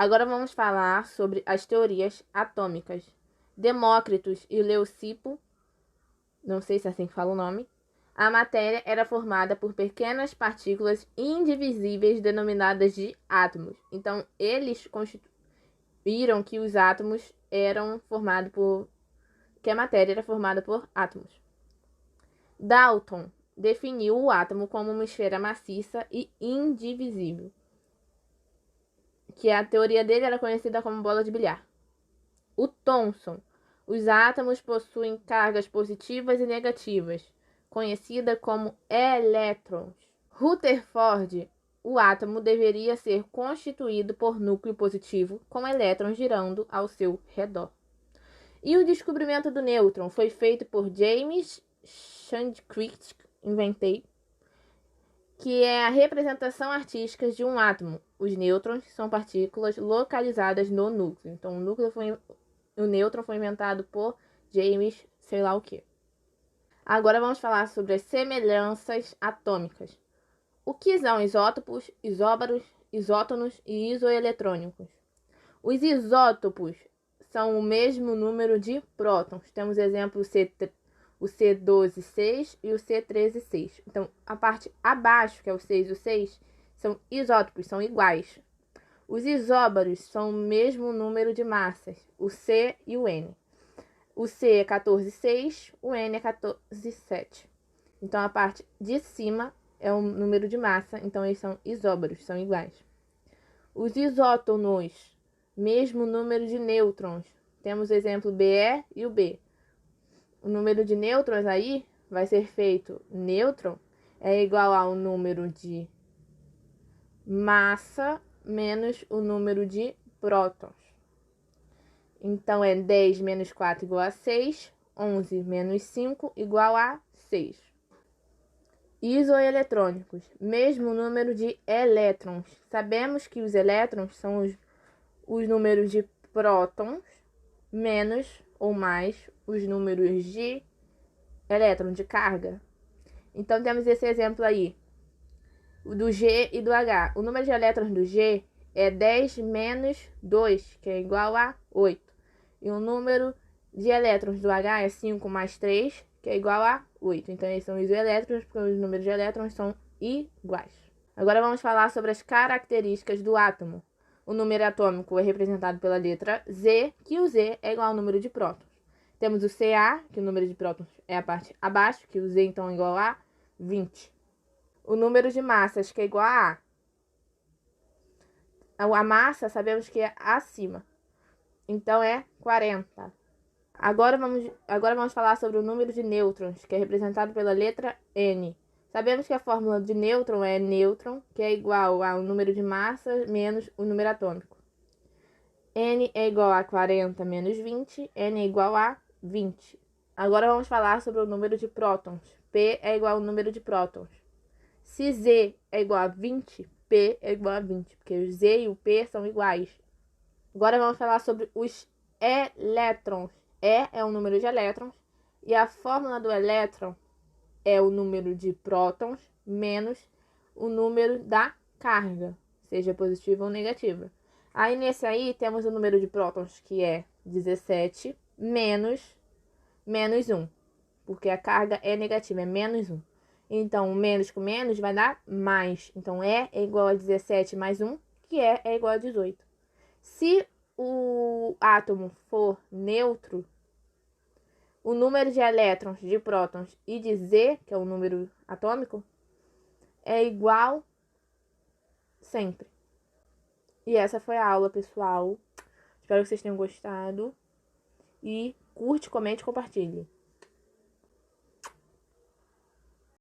Agora vamos falar sobre as teorias atômicas. Demócritos e Leucipo, não sei se é assim que fala o nome, a matéria era formada por pequenas partículas indivisíveis denominadas de átomos. Então, eles viram que os átomos eram formados por... que a matéria era formada por átomos. Dalton definiu o átomo como uma esfera maciça e indivisível, que a teoria dele era conhecida como bola de bilhar. O Thomson, os átomos possuem cargas positivas e negativas, conhecida como elétrons. Rutherford, o átomo deveria ser constituído por núcleo positivo com elétrons girando ao seu redor. E o descobrimento do nêutron foi feito por James Chadwick, que é a representação artística de um átomo. Os nêutrons são partículas localizadas no núcleo. Então, o nêutron foi inventado por James, sei lá o que. Agora vamos falar sobre as semelhanças atômicas. O que são isótopos, isóbaros, isótonos e isoeletrônicos? Os isótopos são o mesmo número de prótons. Temos exemplo o C12,6 e o C13,6. Então, a parte abaixo, que é o 6 e o 6, são isótopos, são iguais. Os isóbaros são o mesmo número de massas, o C e o N. O C é 14,6, o N é 14,7. Então, a parte de cima é o número de massa, então eles são isóbaros, são iguais. Os isótonos, mesmo número de nêutrons. Temos o exemplo BE e o B. O número de nêutrons aí vai ser feito nêutron é igual ao número de massa menos o número de prótons. Então, é 10 menos 4 igual a 6, 11 menos 5 igual a 6. Isoeletrônicos, mesmo número de elétrons. Sabemos que os elétrons são os números de prótons menos ou mais os números de elétron, de carga. Então, temos esse exemplo aí, do G e do H. O número de elétrons do G é 10 menos 2, que é igual a 8. E o número de elétrons do H é 5 mais 3, que é igual a 8. Então, eles são isoelétrons, porque os números de elétrons são iguais. Agora, vamos falar sobre as características do átomo. O número atômico é representado pela letra Z, que o Z é igual ao número de prótons. Temos o Ca, que o número de prótons é a parte abaixo, que o Z então é igual a 20. O número de massas, que é igual a A. A massa sabemos que é acima, então é 40. Agora vamos falar sobre o número de nêutrons, que é representado pela letra N. Sabemos que a fórmula de nêutron é nêutron, que é igual ao número de massas menos o número atômico. N é igual a 40 menos 20, N é igual a 20. Agora vamos falar sobre o número de prótons. P é igual ao número de prótons. Se Z é igual a 20, P é igual a 20, porque o Z e o P são iguais. Agora vamos falar sobre os elétrons. E é o número de elétrons e a fórmula do elétron é o número de prótons menos o número da carga, seja positiva ou negativa. Aí nesse aí temos o número de prótons, que é 17, menos 1, porque a carga é negativa, é menos 1. Então, menos com menos vai dar mais. Então, é igual a 17 mais 1, que é igual a 18. Se o átomo for neutro, o número de elétrons, de prótons e de Z, que é o número atômico, é igual sempre. E essa foi a aula, pessoal. Espero que vocês tenham gostado. E curte, comente e compartilhe.